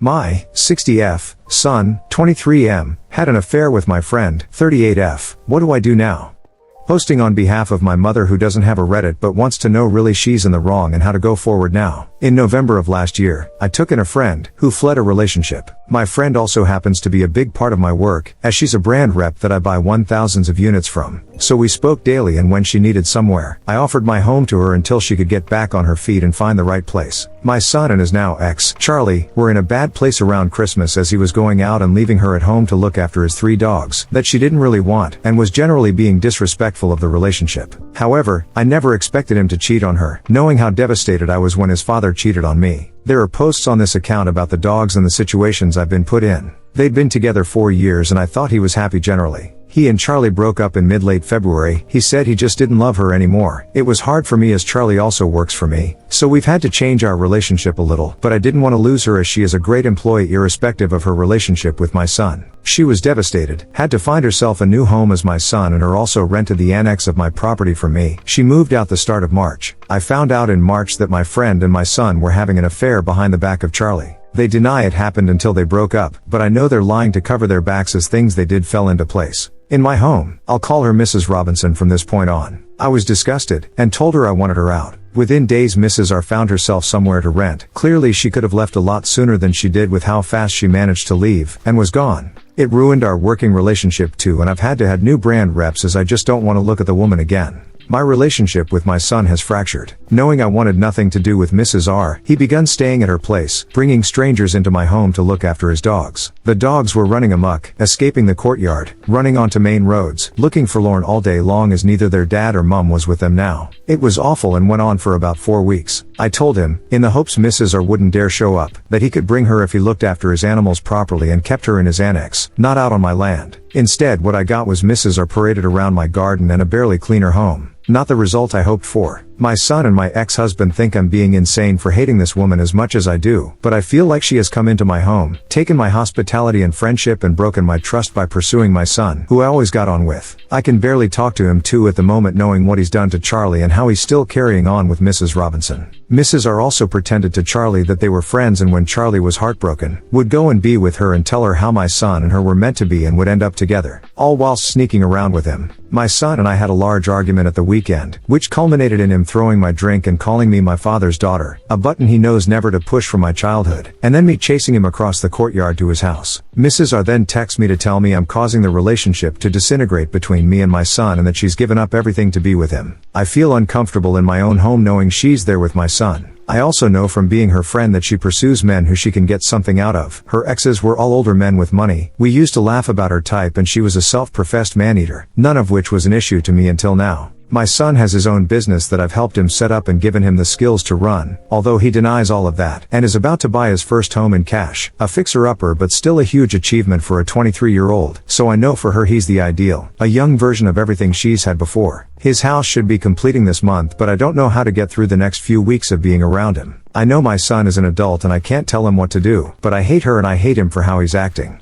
My 60F son, 23M, had an affair with my friend, 38F. What do I do now? Posting on behalf of my mother who doesn't have a Reddit but wants to know really she's in the wrong and how to go forward now. In November of last year, I took in a friend who fled a relationship. My friend also happens to be a big part of my work, as she's a brand rep that I buy 1,000s of units from. So we spoke daily, and when she needed somewhere, I offered my home to her until she could get back on her feet and find the right place. My son and his now ex, Charlie, were in a bad place around Christmas as he was going out and leaving her at home to look after his 3 dogs that she didn't really want, and was generally being disrespectful of the relationship. However, I never expected him to cheat on her, knowing how devastated I was when his father cheated on me. There are posts on this account about the dogs and the situations I've been put in. They'd been together 4 years and I thought he was happy generally. He and Charlie broke up in mid-late February. He said he just didn't love her anymore. It was hard for me as Charlie also works for me, so we've had to change our relationship a little, but I didn't want to lose her as she is a great employee irrespective of her relationship with my son. She was devastated, had to find herself a new home as my son and her also rented the annex of my property from me. She moved out the start of March. I found out in March that my friend and my son were having an affair behind the back of Charlie. They deny it happened until they broke up, but I know they're lying to cover their backs as things they did fell into place. In my home, I'll call her Mrs. Robinson from this point on. I was disgusted, and told her I wanted her out. Within days Mrs. R found herself somewhere to rent. Clearly she could have left a lot sooner than she did with how fast she managed to leave, and was gone. It ruined our working relationship too, and I've had to have new brand reps as I just don't want to look at the woman again. My relationship with my son has fractured. Knowing I wanted nothing to do with Mrs. R, he begun staying at her place, bringing strangers into my home to look after his dogs. The dogs were running amok, escaping the courtyard, running onto main roads, looking forlorn all day long as neither their dad or mum was with them now. It was awful and went on for about 4 weeks. I told him, in the hopes Mrs. R wouldn't dare show up, that he could bring her if he looked after his animals properly and kept her in his annex, not out on my land. Instead, what I got was Mrs. R paraded around my garden and a barely cleaner home. Not the result I hoped for. My son and my ex-husband think I'm being insane for hating this woman as much as I do, but I feel like she has come into my home, taken my hospitality and friendship and broken my trust by pursuing my son, who I always got on with. I can barely talk to him too at the moment, knowing what he's done to Charlie and how he's still carrying on with Mrs. Robinson. Mrs. R also pretended to Charlie that they were friends, and when Charlie was heartbroken, would go and be with her and tell her how my son and her were meant to be and would end up together, all whilst sneaking around with him. My son and I had a large argument at the weekend, which culminated in him throwing my drink and calling me my father's daughter, a button he knows never to push from my childhood, and then me chasing him across the courtyard to his house. Mrs. R then texts me to tell me I'm causing the relationship to disintegrate between me and my son and that she's given up everything to be with him. I feel uncomfortable in my own home knowing she's there with my son. I also know from being her friend that she pursues men who she can get something out of. Her exes were all older men with money. We used to laugh about her type, and she was a self-professed man-eater, none of which was an issue to me until now. My son has his own business that I've helped him set up and given him the skills to run, although he denies all of that, and is about to buy his first home in cash. A fixer-upper, but still a huge achievement for a 23-year-old, so I know for her he's the ideal, a young version of everything she's had before. His house should be completing this month, but I don't know how to get through the next few weeks of being around him. I know my son is an adult and I can't tell him what to do, but I hate her and I hate him for how he's acting.